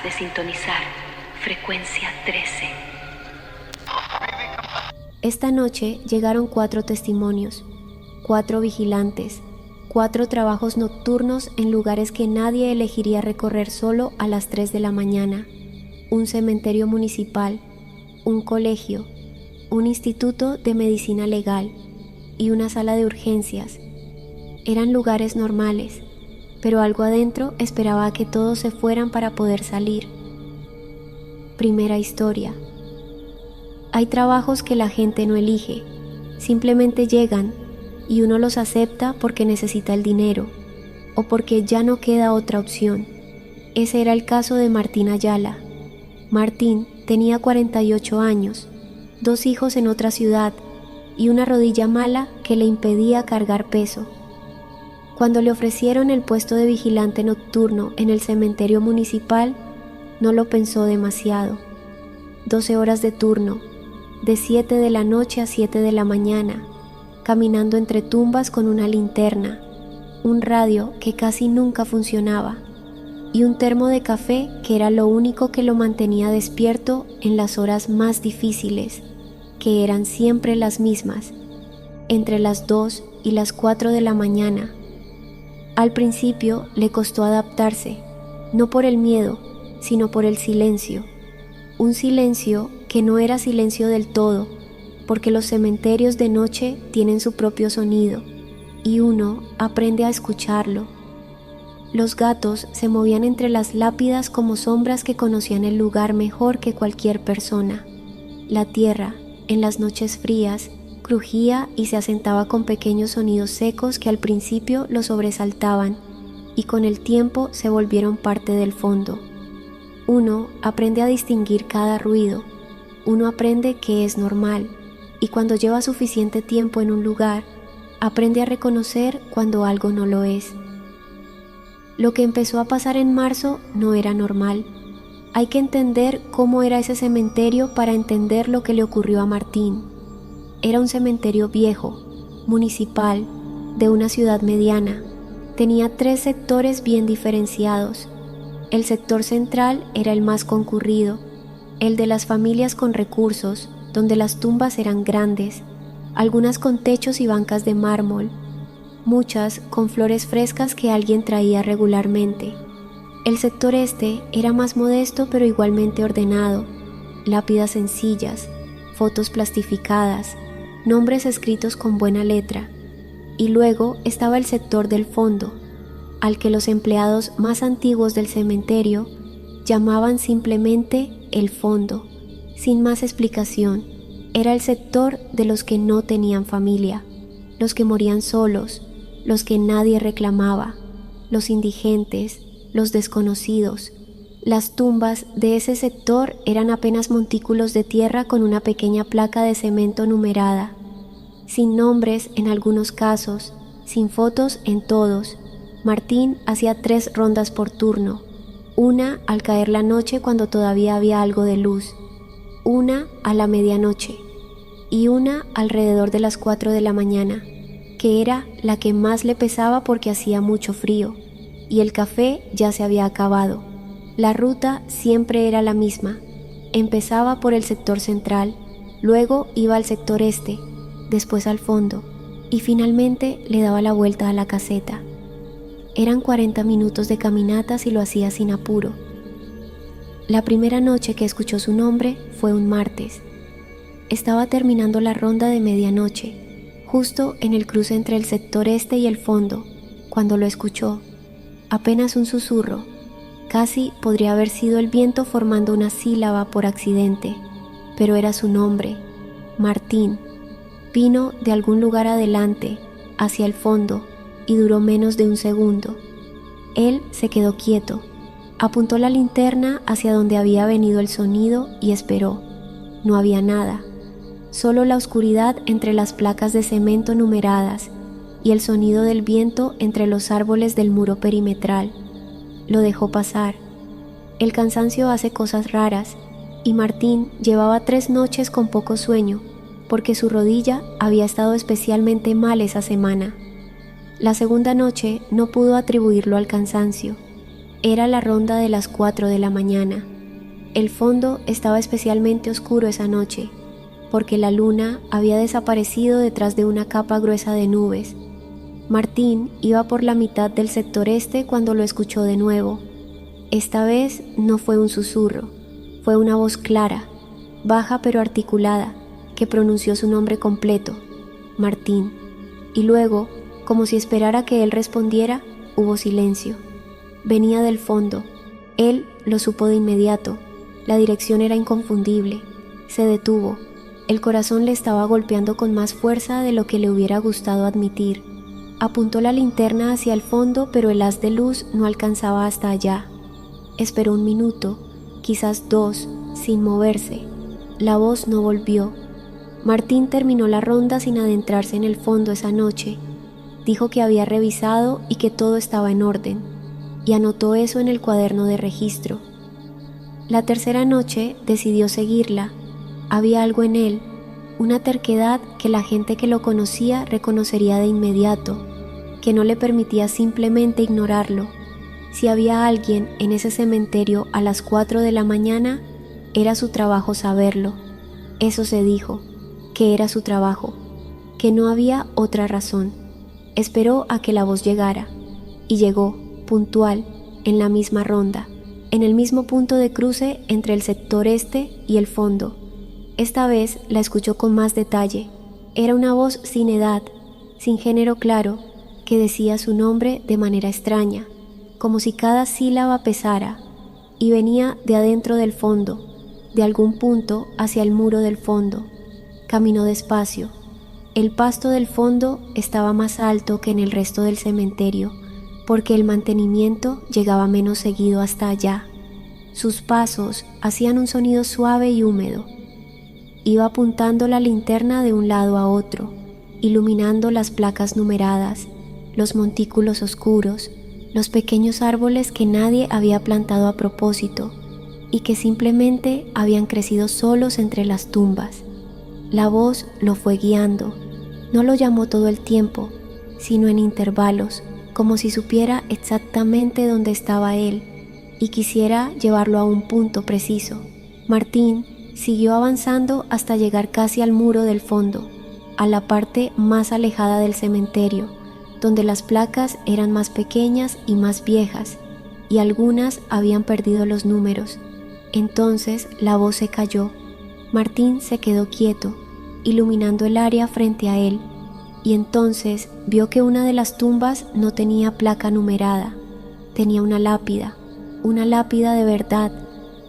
de sintonizar frecuencia 13. Esta noche llegaron 4 testimonios, 4 vigilantes, 4 trabajos nocturnos en lugares que nadie elegiría recorrer solo a las 3 de la mañana, un cementerio municipal, un colegio, un instituto de medicina legal y una sala de urgencias. Eran lugares normales, pero algo adentro esperaba a que todos se fueran para poder salir. Primera historia. Hay trabajos que la gente no elige, simplemente llegan y uno los acepta porque necesita el dinero o porque ya no queda otra opción. Ese era el caso de Martín Ayala. Martín tenía 48 años, 2 hijos en otra ciudad y una rodilla mala que le impedía cargar peso. Cuando le ofrecieron el puesto de vigilante nocturno en el cementerio municipal, no lo pensó demasiado. 12 horas de turno, de 7 de la noche a 7 de la mañana, caminando entre tumbas con una linterna, un radio que casi nunca funcionaba y un termo de café que era lo único que lo mantenía despierto en las horas más difíciles, que eran siempre las mismas, entre las 2 y las 4 de la mañana. Al principio le costó adaptarse, no por el miedo, sino por el silencio. Un silencio que no era silencio del todo, porque los cementerios de noche tienen su propio sonido, y uno aprende a escucharlo. Los gatos se movían entre las lápidas como sombras que conocían el lugar mejor que cualquier persona. La tierra, en las noches frías, crujía y se asentaba con pequeños sonidos secos que al principio lo sobresaltaban y con el tiempo se volvieron parte del fondo. Uno aprende a distinguir cada ruido, uno aprende que es normal y cuando lleva suficiente tiempo en un lugar, aprende a reconocer cuando algo no lo es. Lo que empezó a pasar en marzo no era normal. Hay que entender cómo era ese cementerio para entender lo que le ocurrió a Martín. Era un cementerio viejo, municipal, de una ciudad mediana. Tenía 3 sectores bien diferenciados. El sector central era el más concurrido, el de las familias con recursos, donde las tumbas eran grandes, algunas con techos y bancas de mármol, muchas con flores frescas que alguien traía regularmente. El sector este era más modesto pero igualmente ordenado, lápidas sencillas, fotos plastificadas, nombres escritos con buena letra, y luego estaba el sector del fondo, al que los empleados más antiguos del cementerio llamaban simplemente el fondo, sin más explicación. Era el sector de los que no tenían familia, los que morían solos, los que nadie reclamaba, los indigentes, los desconocidos. Las tumbas de ese sector eran apenas montículos de tierra con una pequeña placa de cemento numerada, sin nombres en algunos casos, sin fotos en todos. Martín hacía 3 rondas por turno, una al caer la noche cuando todavía había algo de luz, una a la medianoche y una alrededor de las 4 de la mañana, que era la que más le pesaba porque hacía mucho frío y el café ya se había acabado. La ruta siempre era la misma, empezaba por el sector central, luego iba al sector este, después al fondo y finalmente le daba la vuelta a la caseta. Eran 40 minutos de caminata si lo hacía sin apuro. La primera noche que escuchó su nombre fue un martes. Estaba terminando la ronda de medianoche, justo en el cruce entre el sector este y el fondo, cuando lo escuchó. Apenas un susurro, casi podría haber sido el viento formando una sílaba por accidente, pero era su nombre, Martín. Vino de algún lugar adelante, hacia el fondo, y duró menos de un segundo. Él se quedó quieto, apuntó la linterna hacia donde había venido el sonido y esperó. No había nada, solo la oscuridad entre las placas de cemento numeradas y el sonido del viento entre los árboles del muro perimetral. Lo dejó pasar. El cansancio hace cosas raras, y Martín llevaba 3 noches con poco sueño, porque su rodilla había estado especialmente mal esa semana. La segunda noche no pudo atribuirlo al cansancio. Era la ronda de las 4 de la mañana. El fondo estaba especialmente oscuro esa noche, porque la luna había desaparecido detrás de una capa gruesa de nubes. Martín iba por la mitad del sector este cuando lo escuchó de nuevo. Esta vez no fue un susurro, fue una voz clara, baja pero articulada, que pronunció su nombre completo, Martín. Y luego, como si esperara que él respondiera, hubo silencio. Venía del fondo. Él lo supo de inmediato. La dirección era inconfundible. Se detuvo. El corazón le estaba golpeando con más fuerza de lo que le hubiera gustado admitir. Apuntó la linterna hacia el fondo, pero el haz de luz no alcanzaba hasta allá. Esperó un minuto, quizás 2, sin moverse. La voz no volvió. Martín terminó la ronda sin adentrarse en el fondo esa noche. Dijo que había revisado y que todo estaba en orden, y anotó eso en el cuaderno de registro. La tercera noche decidió seguirla. Había algo en él, una terquedad que la gente que lo conocía reconocería de inmediato, que no le permitía simplemente ignorarlo. Si había alguien en ese cementerio a las 4 de la mañana, era su trabajo saberlo. Eso se dijo, que era su trabajo, que no había otra razón. Esperó a que la voz llegara, y llegó, puntual, en la misma ronda, en el mismo punto de cruce entre el sector este y el fondo. Esta vez la escuchó con más detalle. Era una voz sin edad, sin género claro, que decía su nombre de manera extraña, como si cada sílaba pesara, y venía de adentro del fondo, de algún punto hacia el muro del fondo. Caminó despacio. El pasto del fondo estaba más alto que en el resto del cementerio, porque el mantenimiento llegaba menos seguido hasta allá. Sus pasos hacían un sonido suave y húmedo. Iba apuntando la linterna de un lado a otro, iluminando las placas numeradas, los montículos oscuros, los pequeños árboles que nadie había plantado a propósito y que simplemente habían crecido solos entre las tumbas. La voz lo fue guiando. No lo llamó todo el tiempo, sino en intervalos, como si supiera exactamente dónde estaba él y quisiera llevarlo a un punto preciso. Martín siguió avanzando hasta llegar casi al muro del fondo, a la parte más alejada del cementerio, donde las placas eran más pequeñas y más viejas, y algunas habían perdido los números. Entonces la voz se calló. Martín se quedó quieto, iluminando el área frente a él, y entonces vio que una de las tumbas no tenía placa numerada, tenía una lápida de verdad,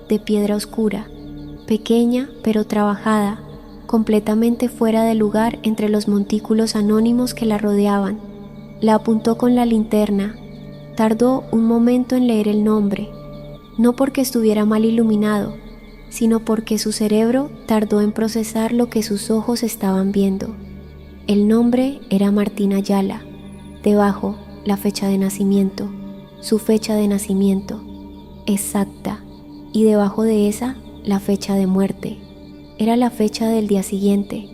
de piedra oscura, pequeña pero trabajada, completamente fuera de lugar entre los montículos anónimos que la rodeaban. La apuntó con la linterna. Tardó un momento en leer el nombre, no porque estuviera mal iluminado, sino porque su cerebro tardó en procesar lo que sus ojos estaban viendo. El nombre era Martín Ayala, debajo la fecha de nacimiento, su fecha de nacimiento, exacta, y debajo de esa la fecha de muerte. Era la fecha del día siguiente.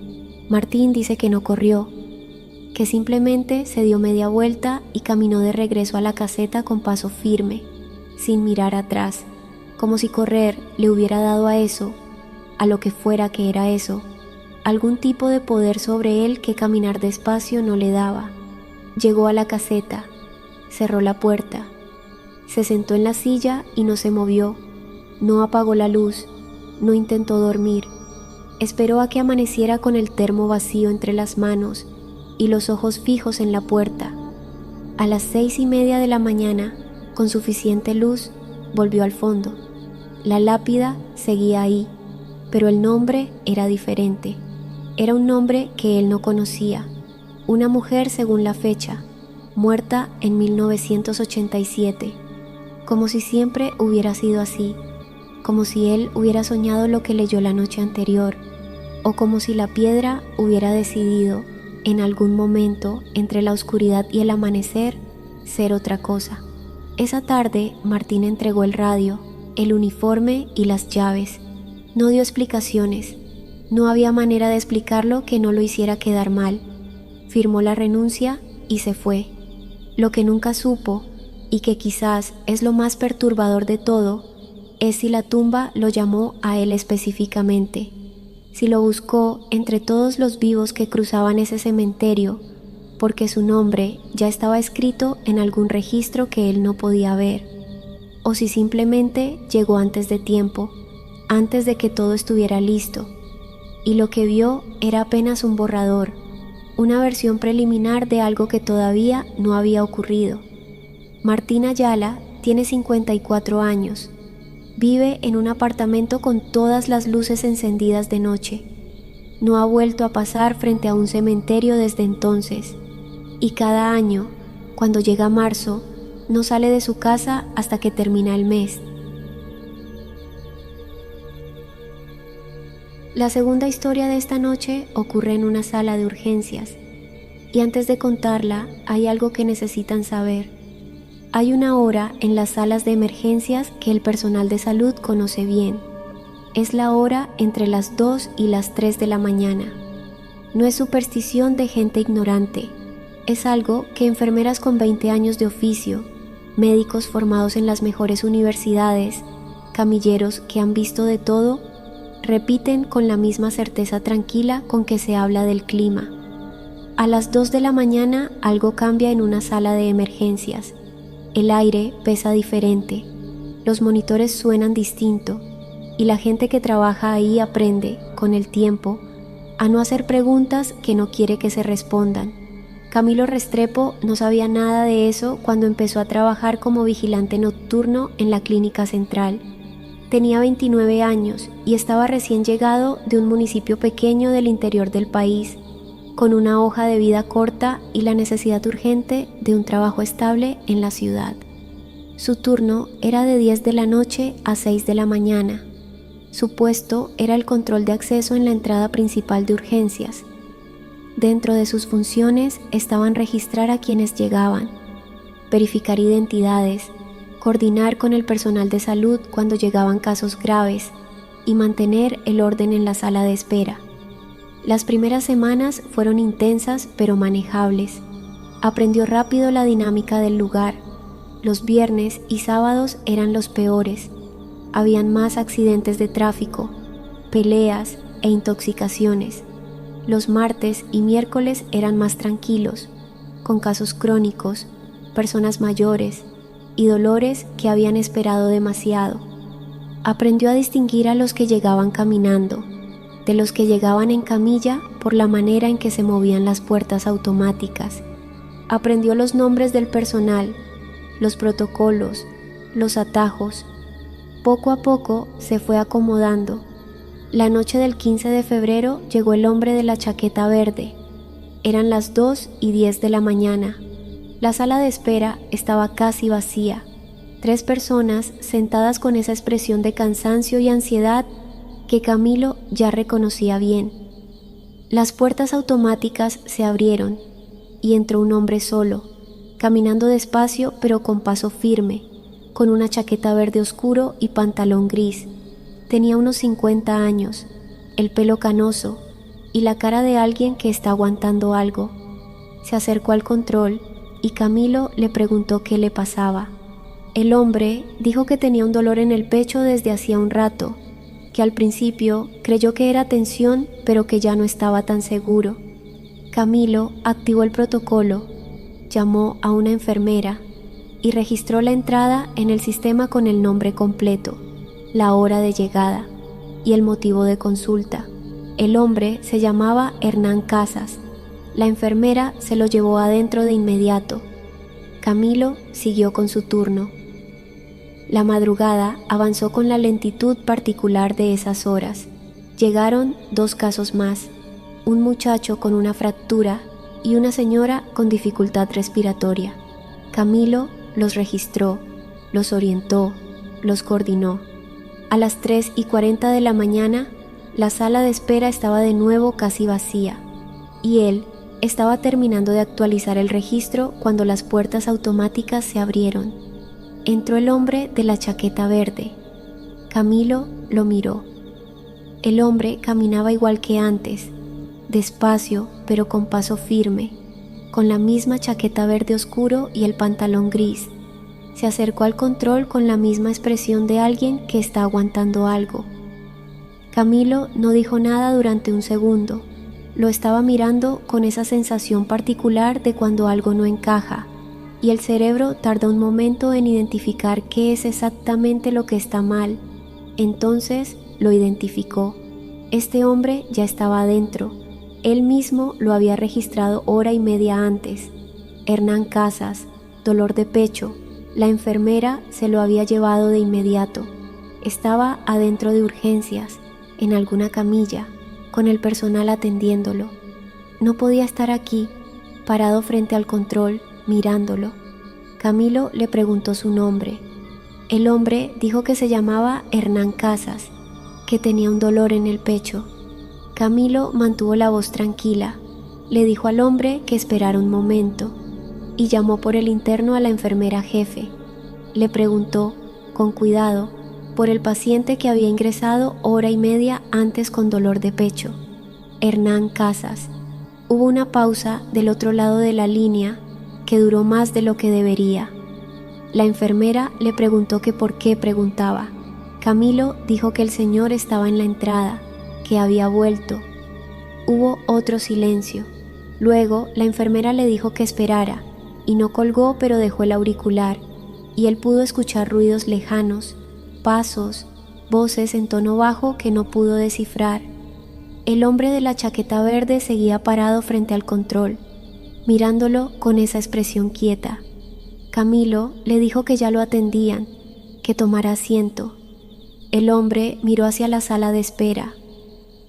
Martín dice que no corrió, que simplemente se dio media vuelta y caminó de regreso a la caseta con paso firme, sin mirar atrás, como si correr le hubiera dado a eso, a lo que fuera que era eso, algún tipo de poder sobre él que caminar despacio no le daba. Llegó a la caseta, cerró la puerta, se sentó en la silla y no se movió, no apagó la luz, no intentó dormir. Esperó a que amaneciera con el termo vacío entre las manos y los ojos fijos en la puerta. A las 6:30 de la mañana, con suficiente luz, volvió al fondo. La lápida seguía ahí, pero el nombre era diferente. Era un nombre que él no conocía. Una mujer según la fecha, muerta en 1987. Como si siempre hubiera sido así, como si él hubiera soñado lo que leyó la noche anterior, o como si la piedra hubiera decidido, en algún momento entre la oscuridad y el amanecer, ser otra cosa. Esa tarde Martín entregó el radio, el uniforme y las llaves. No dio explicaciones. No había manera de explicarlo que no lo hiciera quedar mal. Firmó la renuncia y se fue. Lo que nunca supo y que quizás es lo más perturbador de todo, es si la tumba lo llamó a él específicamente, si lo buscó entre todos los vivos que cruzaban ese cementerio, porque su nombre ya estaba escrito en algún registro que él no podía ver, o si simplemente llegó antes de tiempo, antes de que todo estuviera listo, y lo que vio era apenas un borrador, una versión preliminar de algo que todavía no había ocurrido. Martín Ayala tiene 54 años. Vive en un apartamento con todas las luces encendidas de noche. No ha vuelto a pasar frente a un cementerio desde entonces. Y cada año, cuando llega marzo, no sale de su casa hasta que termina el mes. La segunda historia de esta noche ocurre en una sala de urgencias. Y antes de contarla, hay algo que necesitan saber. Hay una hora en las salas de emergencias que el personal de salud conoce bien. Es la hora entre las 2 y las 3 de la mañana. No es superstición de gente ignorante. Es algo que enfermeras con 20 años de oficio, médicos formados en las mejores universidades, camilleros que han visto de todo, repiten con la misma certeza tranquila con que se habla del clima. A las 2 de la mañana algo cambia en una sala de emergencias. El aire pesa diferente, los monitores suenan distinto y la gente que trabaja ahí aprende, con el tiempo, a no hacer preguntas que no quiere que se respondan. Camilo Restrepo no sabía nada de eso cuando empezó a trabajar como vigilante nocturno en la clínica central. Tenía 29 años y estaba recién llegado de un municipio pequeño del interior del país, con una hoja de vida corta y la necesidad urgente de un trabajo estable en la ciudad. Su turno era de 10 de la noche a 6 de la mañana. Su puesto era el control de acceso en la entrada principal de urgencias. Dentro de sus funciones estaban registrar a quienes llegaban, verificar identidades, coordinar con el personal de salud cuando llegaban casos graves y mantener el orden en la sala de espera. Las primeras semanas fueron intensas pero manejables. Aprendió rápido la dinámica del lugar. Los viernes y sábados eran los peores. Habían más accidentes de tráfico, peleas e intoxicaciones. Los martes y miércoles eran más tranquilos, con casos crónicos, personas mayores y dolores que habían esperado demasiado. Aprendió a distinguir a los que llegaban caminando, de los que llegaban en camilla por la manera en que se movían las puertas automáticas. Aprendió los nombres del personal, los protocolos, los atajos. Poco a poco se fue acomodando. La noche del 15 de febrero llegó el hombre de la chaqueta verde. Eran las 2:10 de la mañana. La sala de espera estaba casi vacía. 3 personas sentadas con esa expresión de cansancio y ansiedad que Camilo ya reconocía bien. Las puertas automáticas se abrieron y entró un hombre solo, caminando despacio pero con paso firme, con una chaqueta verde oscuro y pantalón gris. Tenía unos 50 años, el pelo canoso y la cara de alguien que está aguantando algo. Se acercó al control y Camilo le preguntó qué le pasaba. El hombre dijo que tenía un dolor en el pecho desde hacía un rato, que al principio creyó que era tensión, pero que ya no estaba tan seguro. Camilo activó el protocolo, llamó a una enfermera y registró la entrada en el sistema con el nombre completo, la hora de llegada y el motivo de consulta. El hombre se llamaba Hernán Casas. La enfermera se lo llevó adentro de inmediato. Camilo siguió con su turno. La madrugada avanzó con la lentitud particular de esas horas. Llegaron 2 casos más, un muchacho con una fractura y una señora con dificultad respiratoria. Camilo los registró, los orientó, los coordinó. A las 3:40 de la mañana, la sala de espera estaba de nuevo casi vacía, y él estaba terminando de actualizar el registro cuando las puertas automáticas se abrieron. Entró el hombre de la chaqueta verde. Camilo lo miró. El hombre caminaba igual que antes, despacio pero con paso firme, con la misma chaqueta verde oscuro y el pantalón gris. Se acercó al control con la misma expresión de alguien que está aguantando algo. Camilo no dijo nada durante un segundo. Lo estaba mirando con esa sensación particular de cuando algo no encaja, y el cerebro tarda un momento en identificar qué es exactamente lo que está mal. Entonces lo identificó. Este hombre ya estaba adentro. Él mismo lo había registrado hora y media antes. Hernán Casas, dolor de pecho. La enfermera se lo había llevado de inmediato. Estaba adentro de urgencias, en alguna camilla, con el personal atendiéndolo. No podía estar aquí, parado frente al control, mirándolo. Camilo le preguntó su nombre. El hombre dijo que se llamaba Hernán Casas, que tenía un dolor en el pecho. Camilo mantuvo la voz tranquila. Le dijo al hombre que esperara un momento y llamó por el interno a la enfermera jefe. Le preguntó, con cuidado, por el paciente que había ingresado hora y media antes con dolor de pecho. Hernán Casas. Hubo una pausa del otro lado de la línea que duró más de lo que debería. La enfermera le preguntó que por qué preguntaba. Camilo dijo que el señor estaba en la entrada, que había vuelto. Hubo otro silencio. Luego la enfermera le dijo que esperara, y no colgó, pero dejó el auricular, y él pudo escuchar ruidos lejanos, pasos, voces en tono bajo que no pudo descifrar. El hombre de la chaqueta verde seguía parado frente al control, mirándolo con esa expresión quieta. Camilo le dijo que ya lo atendían, que tomara asiento. El hombre miró hacia la sala de espera.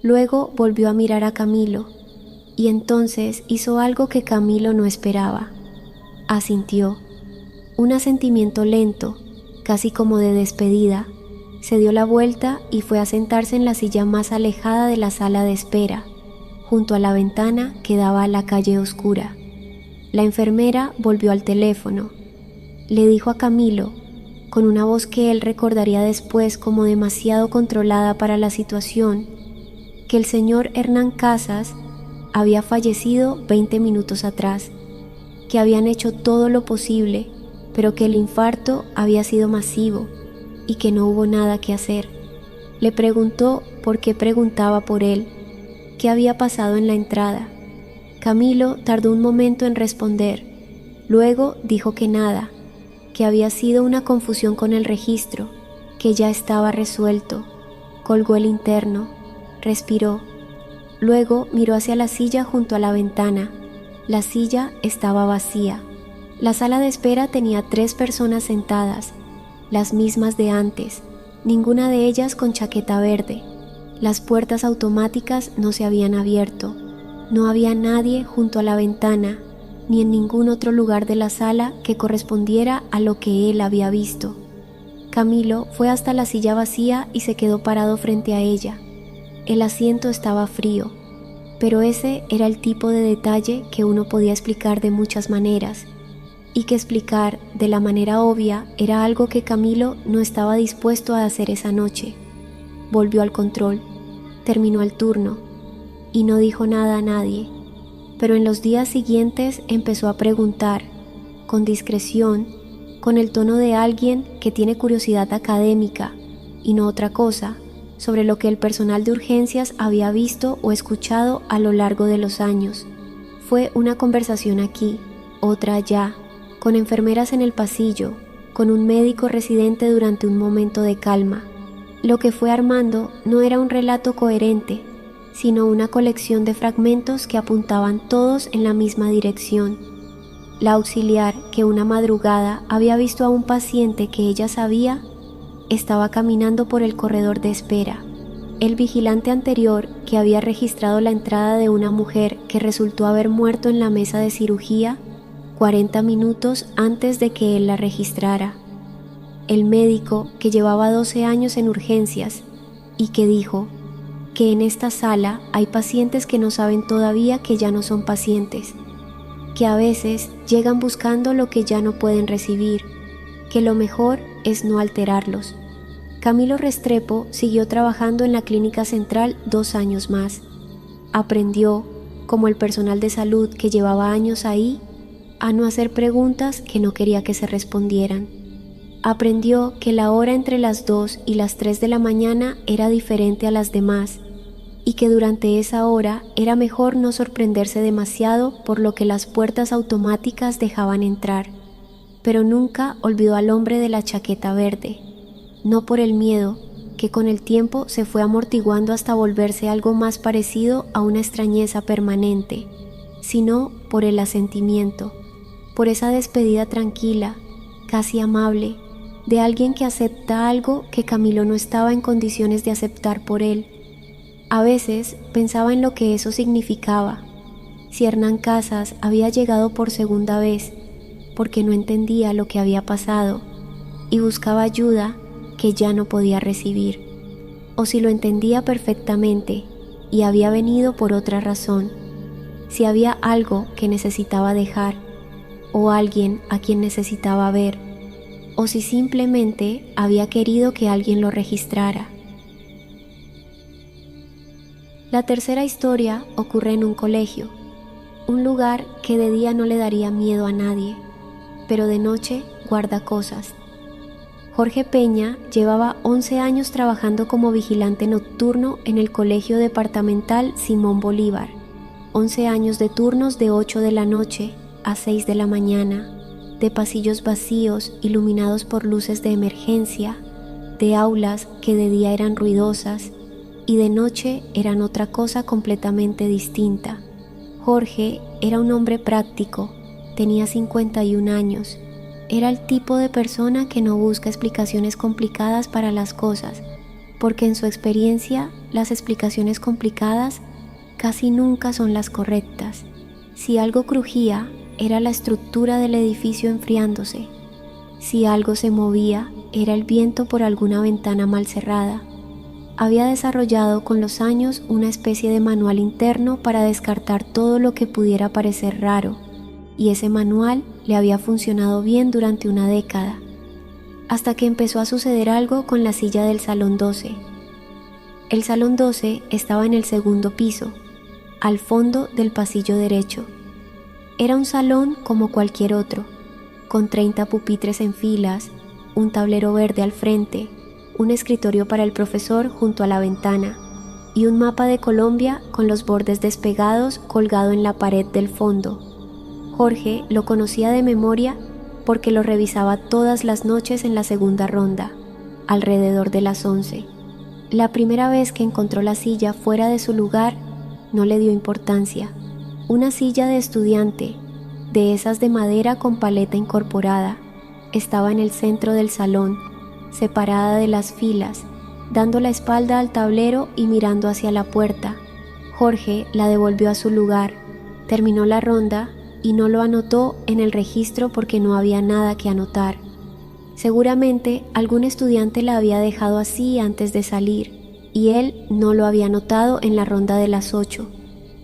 Luego volvió a mirar a Camilo, y entonces hizo algo que Camilo no esperaba. Asintió. Un asentimiento lento, casi como de despedida. Se dio la vuelta y fue a sentarse en la silla más alejada de la sala de espera, junto a la ventana que daba a la calle oscura. La enfermera volvió al teléfono. Le dijo a Camilo, con una voz que él recordaría después como demasiado controlada para la situación, que el señor Hernán Casas había fallecido 20 minutos atrás, que habían hecho todo lo posible, pero que el infarto había sido masivo y que no hubo nada que hacer. Le preguntó por qué preguntaba por él, qué había pasado en la entrada. Camilo tardó un momento en responder. Luego dijo que nada, que había sido una confusión con el registro, que ya estaba resuelto. Colgó el interno, respiró. Luego miró hacia la silla junto a la ventana. La silla estaba vacía. La sala de espera tenía 3 personas sentadas, las mismas de antes, ninguna de ellas con chaqueta verde. Las puertas automáticas no se habían abierto. No había nadie junto a la ventana, ni en ningún otro lugar de la sala que correspondiera a lo que él había visto. Camilo fue hasta la silla vacía y se quedó parado frente a ella. El asiento estaba frío, pero ese era el tipo de detalle que uno podía explicar de muchas maneras, y que explicar de la manera obvia era algo que Camilo no estaba dispuesto a hacer esa noche. Volvió al control, terminó el turno, y no dijo nada a nadie, pero en los días siguientes empezó a preguntar, con discreción, con el tono de alguien que tiene curiosidad académica, y no otra cosa, sobre lo que el personal de urgencias había visto o escuchado a lo largo de los años. Fue una conversación aquí, otra allá, con enfermeras en el pasillo, con un médico residente durante un momento de calma. Lo que fue armando no era un relato coherente, sino una colección de fragmentos que apuntaban todos en la misma dirección. La auxiliar, que una madrugada había visto a un paciente que ella sabía, estaba caminando por el corredor de espera. El vigilante anterior, que había registrado la entrada de una mujer que resultó haber muerto en la mesa de cirugía 40 minutos antes de que él la registrara. El médico, que llevaba 12 años en urgencias y que dijo que en esta sala hay pacientes que no saben todavía que ya no son pacientes, que a veces llegan buscando lo que ya no pueden recibir, que lo mejor es no alterarlos. Camilo Restrepo siguió trabajando en la clínica central 2 años más. Aprendió, como el personal de salud que llevaba años ahí, a no hacer preguntas que no quería que se respondieran. Aprendió que la hora entre las 2 y las 3 de la mañana era diferente a las demás y que durante esa hora era mejor no sorprenderse demasiado por lo que las puertas automáticas dejaban entrar. Pero nunca olvidó al hombre de la chaqueta verde, no por el miedo, que con el tiempo se fue amortiguando hasta volverse algo más parecido a una extrañeza permanente, sino por el asentimiento, por esa despedida tranquila, casi amable, de alguien que acepta algo que Camilo no estaba en condiciones de aceptar por él. A veces pensaba en lo que eso significaba, si Hernán Casas había llegado por segunda vez, porque no entendía lo que había pasado y buscaba ayuda que ya no podía recibir, o si lo entendía perfectamente y había venido por otra razón, si había algo que necesitaba dejar o alguien a quien necesitaba ver, o si simplemente había querido que alguien lo registrara. La tercera historia ocurre en un colegio, un lugar que de día no le daría miedo a nadie, pero de noche guarda cosas. Jorge Peña llevaba 11 años trabajando como vigilante nocturno en el Colegio Departamental Simón Bolívar, 11 años de turnos de 8 de la noche a 6 de la mañana, de pasillos vacíos iluminados por luces de emergencia, de aulas que de día eran ruidosas y de noche eran otra cosa completamente distinta. Jorge era un hombre práctico, tenía 51 años, era el tipo de persona que no busca explicaciones complicadas para las cosas, porque en su experiencia las explicaciones complicadas casi nunca son las correctas. Si algo crujía, era la estructura del edificio enfriándose. Si algo se movía, era el viento por alguna ventana mal cerrada. Había desarrollado con los años una especie de manual interno para descartar todo lo que pudiera parecer raro, y ese manual le había funcionado bien durante una década, hasta que empezó a suceder algo con la silla del Salón 12. El Salón 12 estaba en el segundo piso, al fondo del pasillo derecho. Era un salón como cualquier otro, con 30 pupitres en filas, un tablero verde al frente, un escritorio para el profesor junto a la ventana y un mapa de Colombia con los bordes despegados colgado en la pared del fondo. Jorge lo conocía de memoria porque lo revisaba todas las noches en la segunda ronda, alrededor de las 11. La primera vez que encontró la silla fuera de su lugar, no le dio importancia. Una silla de estudiante, de esas de madera con paleta incorporada, estaba en el centro del salón, separada de las filas, dando la espalda al tablero y mirando hacia la puerta. Jorge la devolvió a su lugar, terminó la ronda y no lo anotó en el registro porque no había nada que anotar. Seguramente algún estudiante la había dejado así antes de salir y él no lo había notado en la ronda de las 8.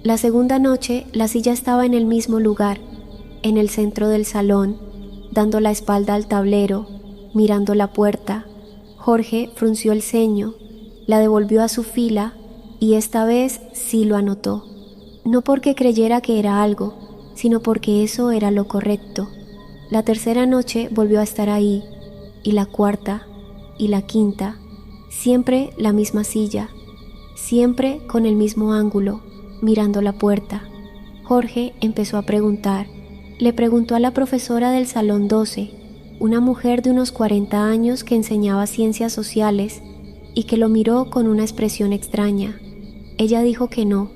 La segunda noche la silla estaba en el mismo lugar, en el centro del salón, dando la espalda al tablero, mirando la puerta. Jorge frunció el ceño, la devolvió a su fila y esta vez sí lo anotó. No porque creyera que era algo, sino porque eso era lo correcto. La tercera noche volvió a estar ahí, y la cuarta, y la quinta, siempre la misma silla, siempre con el mismo ángulo, mirando la puerta. Jorge empezó a preguntar. Le preguntó a la profesora del Salón 12, una mujer de unos 40 años que enseñaba ciencias sociales y que lo miró con una expresión extraña. Ella dijo que no,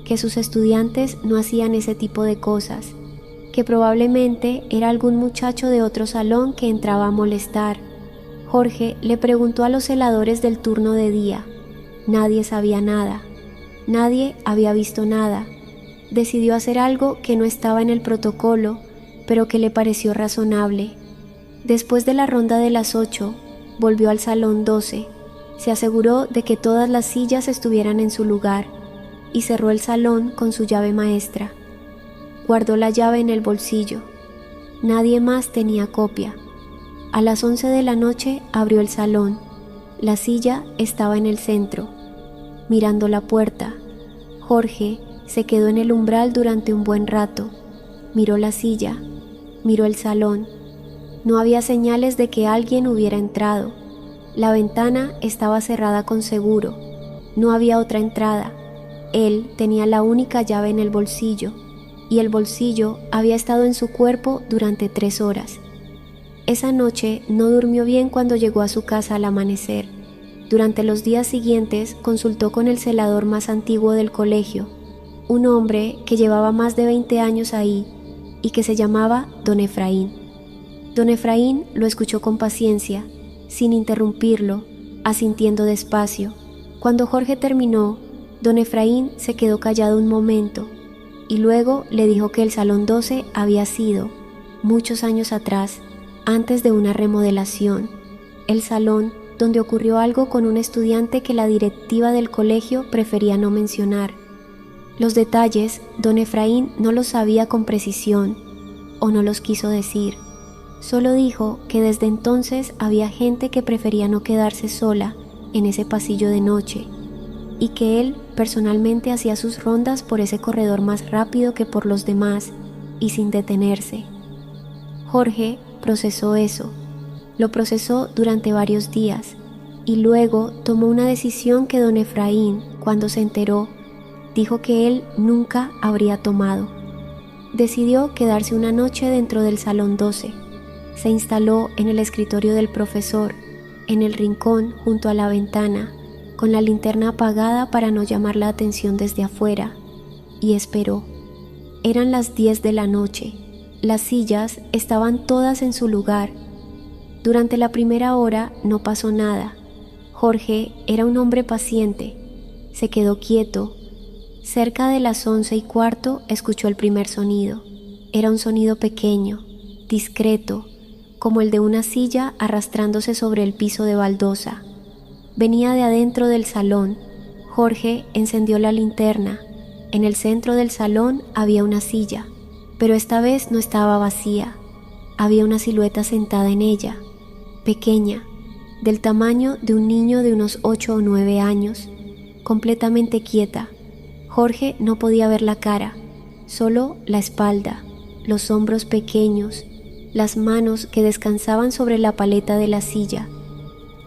que sus estudiantes no hacían ese tipo de cosas, que probablemente era algún muchacho de otro salón que entraba a molestar. Jorge le preguntó a los celadores del turno de día. Nadie sabía nada. Nadie había visto nada. Decidió hacer algo que no estaba en el protocolo, pero que le pareció razonable. Después de la ronda de las 8, volvió al Salón 12, se aseguró de que todas las sillas estuvieran en su lugar y cerró el salón con su llave maestra. Guardó la llave en el bolsillo. Nadie más tenía copia. A las 11 de la noche abrió el salón. La silla estaba en el centro. Mirando la puerta, Jorge se quedó en el umbral durante un buen rato. Miró la silla, miró el salón. No había señales de que alguien hubiera entrado. La ventana estaba cerrada con seguro. No había otra entrada. Él tenía la única llave en el bolsillo, y el bolsillo había estado en su cuerpo durante 3 horas. Esa noche no durmió bien cuando llegó a su casa al amanecer. Durante los días siguientes consultó con el celador más antiguo del colegio, un hombre que llevaba más de 20 años ahí y que se llamaba Don Efraín. Don Efraín lo escuchó con paciencia, sin interrumpirlo, asintiendo despacio. Cuando Jorge terminó, Don Efraín se quedó callado un momento y luego le dijo que el Salón 12 había sido, muchos años atrás, antes de una remodelación, el salón donde ocurrió algo con un estudiante que la directiva del colegio prefería no mencionar. Los detalles Don Efraín no los sabía con precisión, o no los quiso decir. Solo dijo que desde entonces había gente que prefería no quedarse sola en ese pasillo de noche, y que él personalmente hacía sus rondas por ese corredor más rápido que por los demás y sin detenerse. Jorge procesó eso, lo procesó durante varios días y luego tomó una decisión que Don Efraín, cuando se enteró, dijo que él nunca habría tomado. Decidió quedarse una noche dentro del Salón 12. Se instaló en el escritorio del profesor, en el rincón junto a la ventana, con la linterna apagada para no llamar la atención desde afuera, y esperó. Eran las 10 de la noche. Las sillas estaban todas en su lugar. Durante la primera hora no pasó nada. Jorge era un hombre paciente. Se quedó quieto. Cerca de las 11:15 escuchó el primer sonido. Era un sonido pequeño, discreto, como el de una silla arrastrándose sobre el piso de baldosa. Venía de adentro del salón. Jorge encendió la linterna. En el centro del salón había una silla, pero esta vez no estaba vacía. Había una silueta sentada en ella, pequeña, del tamaño de un niño de unos 8 o 9 años, completamente quieta. Jorge no podía ver la cara, solo la espalda, los hombros pequeños, las manos que descansaban sobre la paleta de la silla.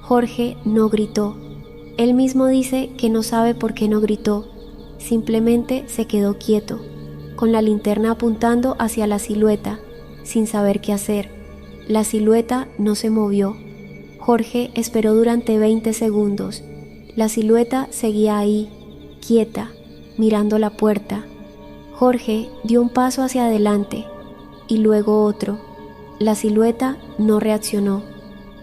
Jorge no gritó. Él mismo dice que no sabe por qué no gritó, simplemente se quedó quieto, con la linterna apuntando hacia la silueta, sin saber qué hacer. La silueta no se movió. Jorge esperó durante 20 segundos. La silueta seguía ahí, quieta, mirando la puerta. Jorge dio un paso hacia adelante y luego otro. La silueta no reaccionó.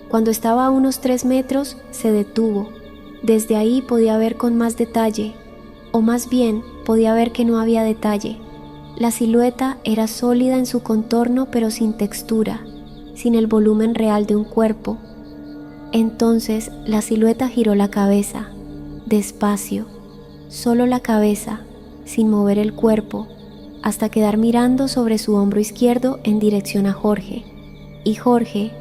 Cuando estaba a unos 3 metros, se detuvo. Desde ahí podía ver con más detalle, o más bien podía ver que no había detalle. La silueta era sólida en su contorno pero sin textura, sin el volumen real de un cuerpo. Entonces la silueta giró la cabeza, despacio, solo la cabeza, sin mover el cuerpo, hasta quedar mirando sobre su hombro izquierdo en dirección a Jorge. Y Jorge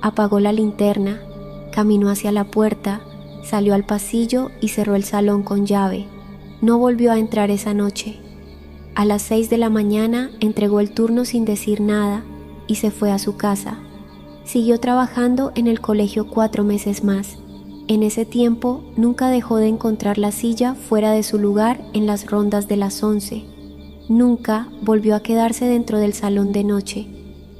apagó la linterna, caminó hacia la puerta, salió al pasillo y cerró el salón con llave. No volvió a entrar esa noche. A las 6 de la mañana entregó el turno sin decir nada y se fue a su casa. Siguió trabajando en el colegio 4 meses más. En ese tiempo nunca dejó de encontrar la silla fuera de su lugar en las rondas de las 11. Nunca volvió a quedarse dentro del salón de noche.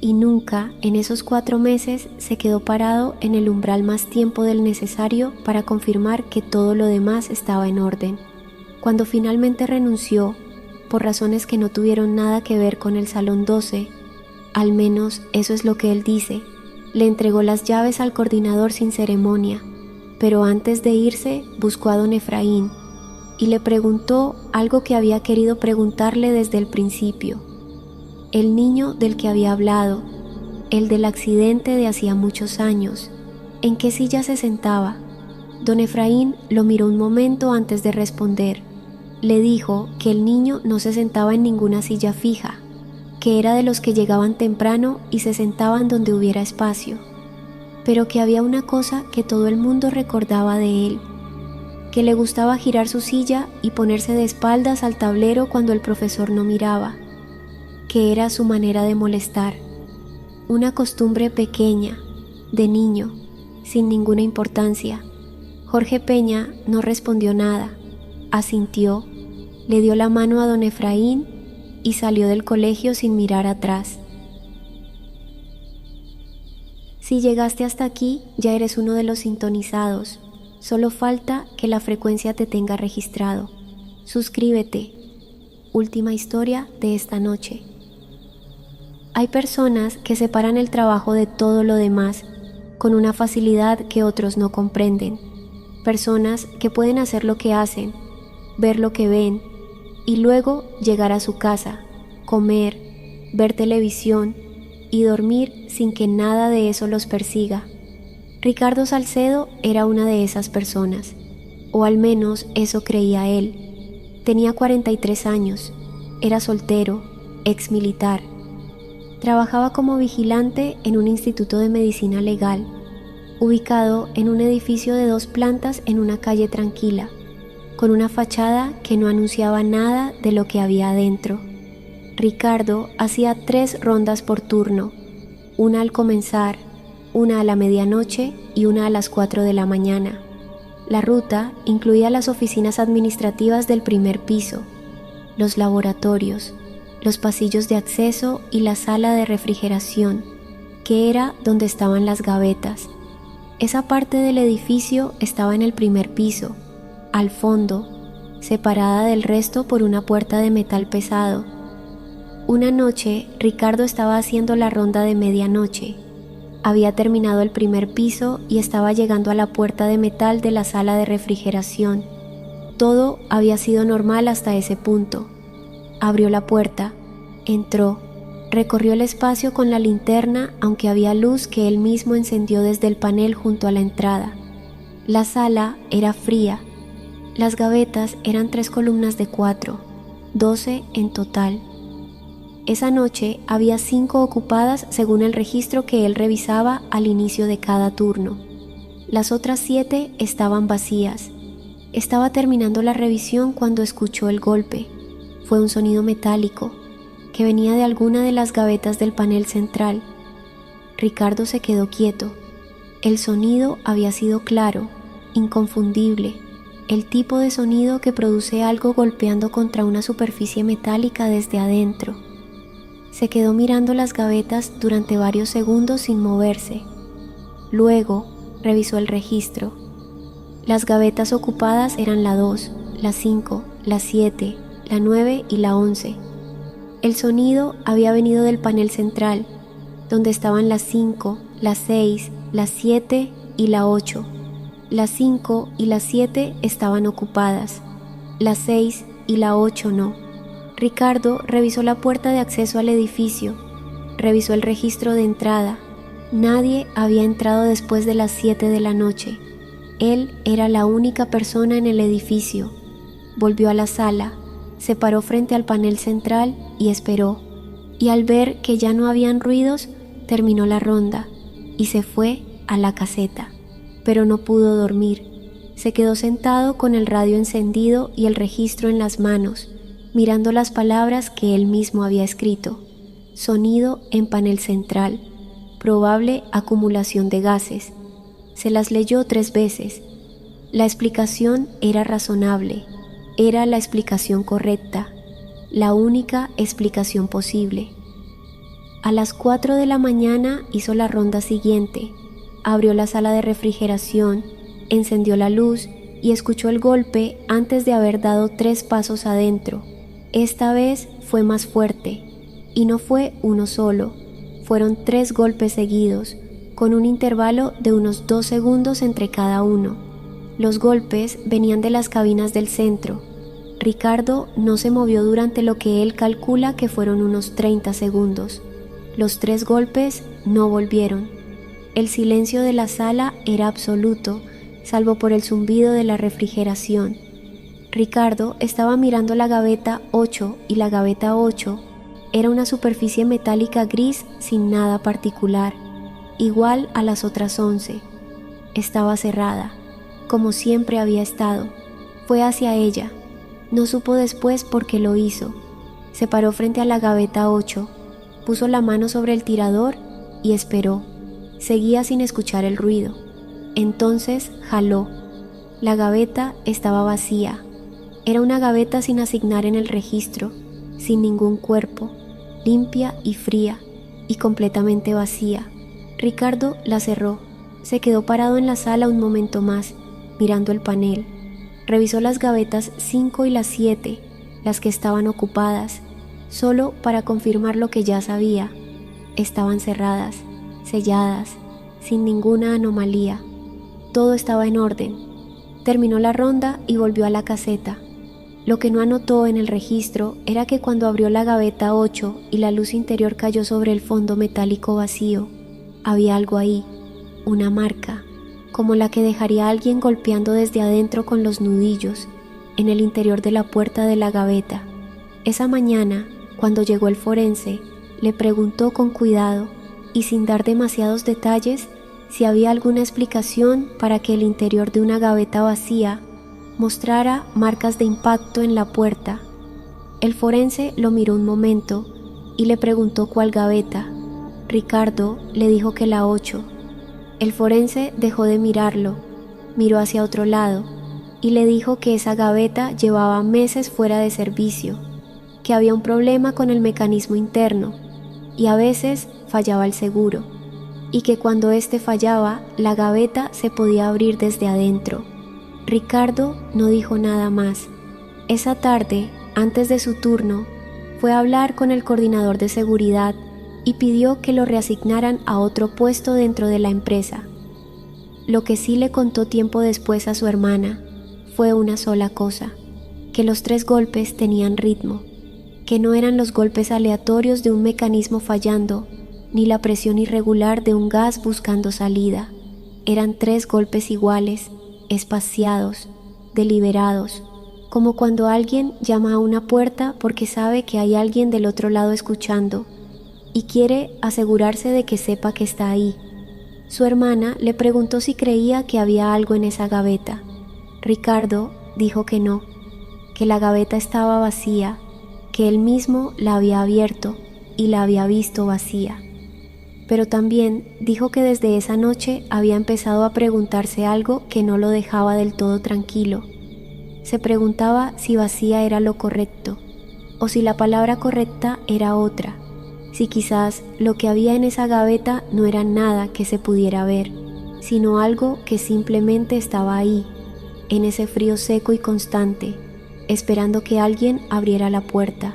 Y nunca en esos 4 meses se quedó parado en el umbral más tiempo del necesario para confirmar que todo lo demás estaba en orden. Cuando finalmente renunció, por razones que no tuvieron nada que ver con el Salón 12, al menos eso es lo que él dice, le entregó las llaves al coordinador sin ceremonia, pero antes de irse buscó a don Efraín y le preguntó algo que había querido preguntarle desde el principio. El niño del que había hablado, el del accidente de hacía muchos años, ¿en qué silla se sentaba? Don Efraín lo miró un momento antes de responder. Le dijo que el niño no se sentaba en ninguna silla fija, que era de los que llegaban temprano y se sentaban donde hubiera espacio, pero que había una cosa que todo el mundo recordaba de él, que le gustaba girar su silla y ponerse de espaldas al tablero cuando el profesor no miraba, que era su manera de molestar. Una costumbre pequeña, de niño, sin ninguna importancia. Jorge Peña no respondió nada, asintió, le dio la mano a don Efraín y salió del colegio sin mirar atrás. Si llegaste hasta aquí, ya eres uno de los sintonizados. Solo falta que la frecuencia te tenga registrado. Suscríbete. Última historia de esta noche. Hay personas que separan el trabajo de todo lo demás, con una facilidad que otros no comprenden. Personas que pueden hacer lo que hacen, ver lo que ven, y luego llegar a su casa, comer, ver televisión y dormir sin que nada de eso los persiga. Ricardo Salcedo era una de esas personas, o al menos eso creía él. Tenía 43 años, era soltero, exmilitar. Trabajaba como vigilante en un instituto de medicina legal, ubicado en un edificio de 2 plantas en una calle tranquila, con una fachada que no anunciaba nada de lo que había adentro. Ricardo hacía 3 rondas por turno, una al comenzar, una a la medianoche y una a las 4 de la mañana. La ruta incluía las oficinas administrativas del primer piso, los laboratorios, los pasillos de acceso y la sala de refrigeración, que era donde estaban las gavetas. Esa parte del edificio estaba en el primer piso, al fondo, separada del resto por una puerta de metal pesado. Una noche, Ricardo estaba haciendo la ronda de medianoche. Había terminado el primer piso y estaba llegando a la puerta de metal de la sala de refrigeración. Todo había sido normal hasta ese punto. Abrió la puerta, entró, recorrió el espacio con la linterna, aunque había luz que él mismo encendió desde el panel junto a la entrada. La sala era fría. Las gavetas eran 3 columnas de 4, 12 en total. Esa noche había 5 ocupadas según el registro que él revisaba al inicio de cada turno. Las otras 7 estaban vacías. Estaba terminando la revisión cuando escuchó el golpe. Fue un sonido metálico que venía de alguna de las gavetas del panel central. Ricardo se quedó quieto. El sonido había sido claro, inconfundible, el tipo de sonido que produce algo golpeando contra una superficie metálica desde adentro. Se quedó mirando las gavetas durante varios segundos sin moverse. Luego revisó el registro. Las gavetas ocupadas eran la 2, la 5, la 7, la 9 y la 11. El sonido había venido del panel central, donde estaban las 5, la 6, la 7 y la 8. Las 5 y la 7 estaban ocupadas, la 6 y la 8 no. Ricardo revisó la puerta de acceso al edificio, revisó el registro de entrada. Nadie había entrado después de las 7 de la noche. Él era la única persona en el edificio. Volvió a la sala, se paró frente al panel central y esperó. Y al ver que ya no habían ruidos, terminó la ronda y se fue a la caseta. Pero no pudo dormir. Se quedó sentado con el radio encendido y el registro en las manos, mirando las palabras que él mismo había escrito. Sonido en panel central, probable acumulación de gases. Se las leyó 3 veces. La explicación era razonable, era la explicación correcta, la única explicación posible. A las 4 de la mañana hizo la ronda siguiente, abrió la sala de refrigeración, encendió la luz y escuchó el golpe antes de haber dado 3 pasos adentro. Esta vez fue más fuerte, y no fue uno solo, fueron 3 golpes seguidos, con un intervalo de unos 2 segundos entre cada uno. Los golpes venían de las cabinas del centro. Ricardo no se movió durante lo que él calcula que fueron unos 30 segundos. Los 3 golpes no volvieron. El silencio de la sala era absoluto, salvo por el zumbido de la refrigeración. Ricardo estaba mirando la gaveta 8 y la gaveta 8 era una superficie metálica gris sin nada particular, igual a las otras 11. Estaba cerrada, como siempre había estado. Fue hacia ella. No supo después por qué lo hizo. Se paró frente a la gaveta 8, puso la mano sobre el tirador y esperó. Seguía sin escuchar el ruido. Entonces jaló. La gaveta estaba vacía. Era una gaveta sin asignar en el registro, sin ningún cuerpo, limpia y fría, y completamente vacía. Ricardo la cerró. Se quedó parado en la sala un momento más, mirando el panel. Revisó las gavetas 5 y las 7, las que estaban ocupadas, solo para confirmar lo que ya sabía. Estaban cerradas, selladas, sin ninguna anomalía. Todo estaba en orden. Terminó la ronda y volvió a la caseta. Lo que no anotó en el registro era que cuando abrió la gaveta 8 y la luz interior cayó sobre el fondo metálico vacío, había algo ahí, una marca, como la que dejaría alguien golpeando desde adentro con los nudillos, en el interior de la puerta de la gaveta. Esa mañana, cuando llegó el forense, le preguntó con cuidado y sin dar demasiados detalles si había alguna explicación para que el interior de una gaveta vacía mostrara marcas de impacto en la puerta. El forense lo miró un momento y le preguntó cuál gaveta. Ricardo le dijo que la 8. El forense dejó de mirarlo, miró hacia otro lado y le dijo que esa gaveta llevaba meses fuera de servicio, que había un problema con el mecanismo interno y a veces fallaba el seguro, y que cuando éste fallaba, la gaveta se podía abrir desde adentro. Ricardo no dijo nada más. Esa tarde, antes de su turno, fue a hablar con el coordinador de seguridad y pidió que lo reasignaran a otro puesto dentro de la empresa. Lo que sí le contó tiempo después a su hermana fue una sola cosa: que los 3 golpes tenían ritmo, que no eran los golpes aleatorios de un mecanismo fallando, ni la presión irregular de un gas buscando salida. Eran 3 golpes iguales, espaciados, deliberados, como cuando alguien llama a una puerta porque sabe que hay alguien del otro lado escuchando y quiere asegurarse de que sepa que está ahí. Su hermana le preguntó si creía que había algo en esa gaveta. Ricardo dijo que no, que la gaveta estaba vacía, que él mismo la había abierto y la había visto vacía. Pero también dijo que desde esa noche había empezado a preguntarse algo que no lo dejaba del todo tranquilo. Se preguntaba si vacía era lo correcto, o si la palabra correcta era otra, si quizás lo que había en esa gaveta no era nada que se pudiera ver, sino algo que simplemente estaba ahí, en ese frío seco y constante, esperando que alguien abriera la puerta.